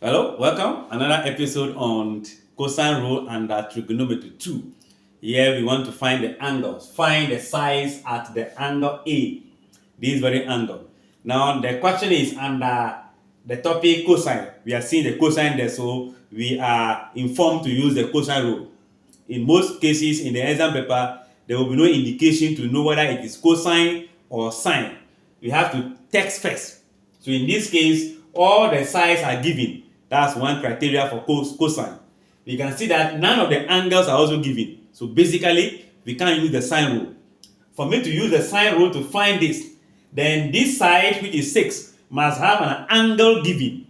Hello, welcome. Another episode on cosine rule and trigonometry 2. Here we want to find the angles. Find the size at the angle A. This very angle. Now the question is under the topic cosine. We are seeing the cosine there, so we are informed to use the cosine rule. In most cases in the exam paper, there will be no indication to know whether it is cosine or sine. We have to text first. So in this case, all the sides are given. That's one criteria for cosine. We can see that none of the angles are also given. So basically, we can't use the sine rule. For me to use the sine rule to find this, then this side, which is 6, must have an angle given.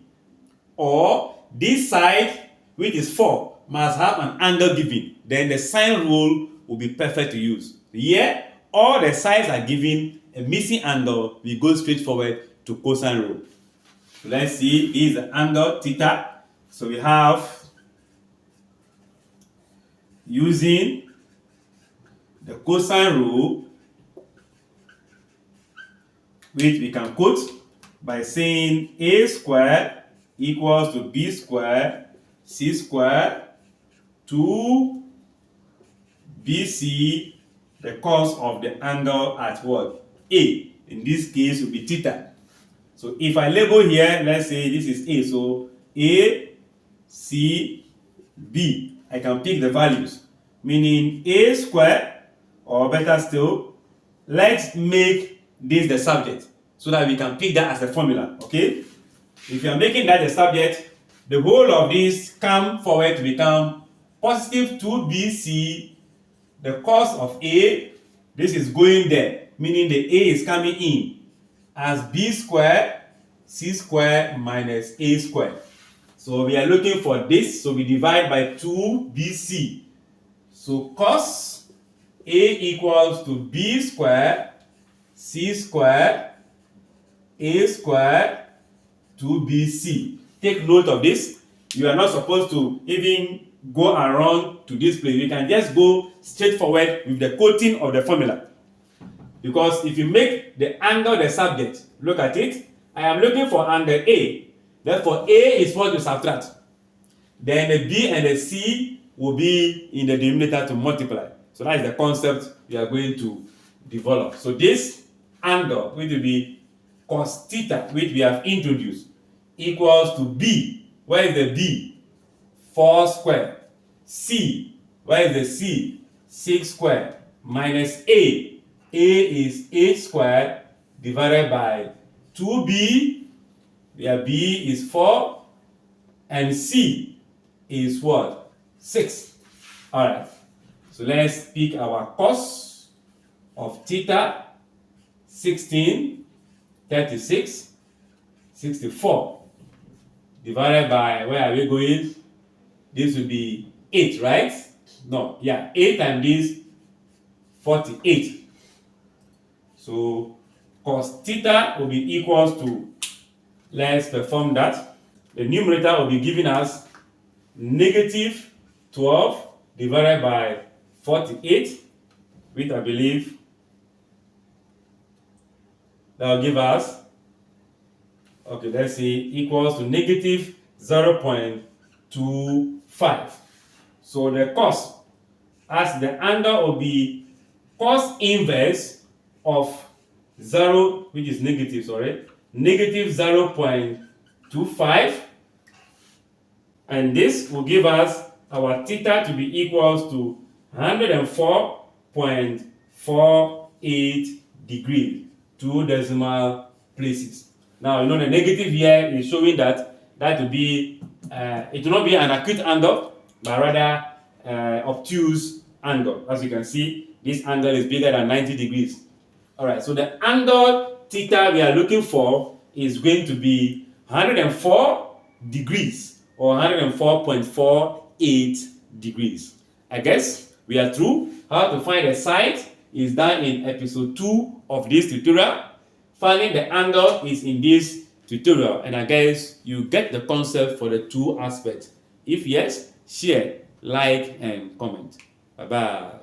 Or this side, which is 4, must have an angle given. Then the sine rule will be perfect to use. Here, all the sides are given a missing angle. We go straight forward to cosine rule. So let's see, this is the angle theta. So we have, using the cosine rule, which we can quote by saying a squared equals to b squared c squared 2bc, the cos of the angle at what? A. In this case will be theta. So if I label here, let's say this is A. So A, C, B. I can pick the values. Meaning A squared, or better still, let's make this the subject so that we can pick that as the formula. Okay? If you are making that the subject, the whole of this come forward to become positive 2bc, the cos of A. This is going there, meaning the A is coming in as b squared c squared minus a squared. So we are looking for this, so we divide by 2bc. So cos A equals to b squared c squared a squared 2bc. Take note of this. You are not supposed to even go around to this place. You can just go straight forward with the quoting of the formula. Because if you make the angle the subject, look at it. I am looking for angle A. Therefore, A is what to subtract. Then the B and the C will be in the denominator to multiply. So that is the concept we are going to develop. So this angle, which will be cos theta, which we have introduced, equals to B. Where is the B? 4 squared. C. Where is the C? 6 squared. Minus A. A is 8 squared divided by 2b, where b is 4, and c is what? 6. Alright, so let's pick our cos of theta, 16, 36, 64, divided by, where are we going? This will be 8, right? No, yeah, 8 times this, 48. So cos theta will be equals to, let's perform that. The numerator will be giving us negative 12 divided by 48, which I believe that will give us, okay, let's say equals to negative 0.25. So the cos, as the angle will be cos inverse of 0, which is negative, negative 0.25, and this will give us our theta to be equals to 104.48 degrees, 2 decimal places. Now, you know the negative here is showing that will be, it will not be an acute angle, but rather obtuse angle. As you can see, this angle is bigger than 90 degrees. Alright, so the angle theta we are looking for is going to be 104 degrees or 104.48 degrees. I guess we are through. How to find a side is done in episode 2 of this tutorial. Finding the angle is in this tutorial, and I guess you get the concept for the two aspects. If yes, share, like, and comment. Bye bye.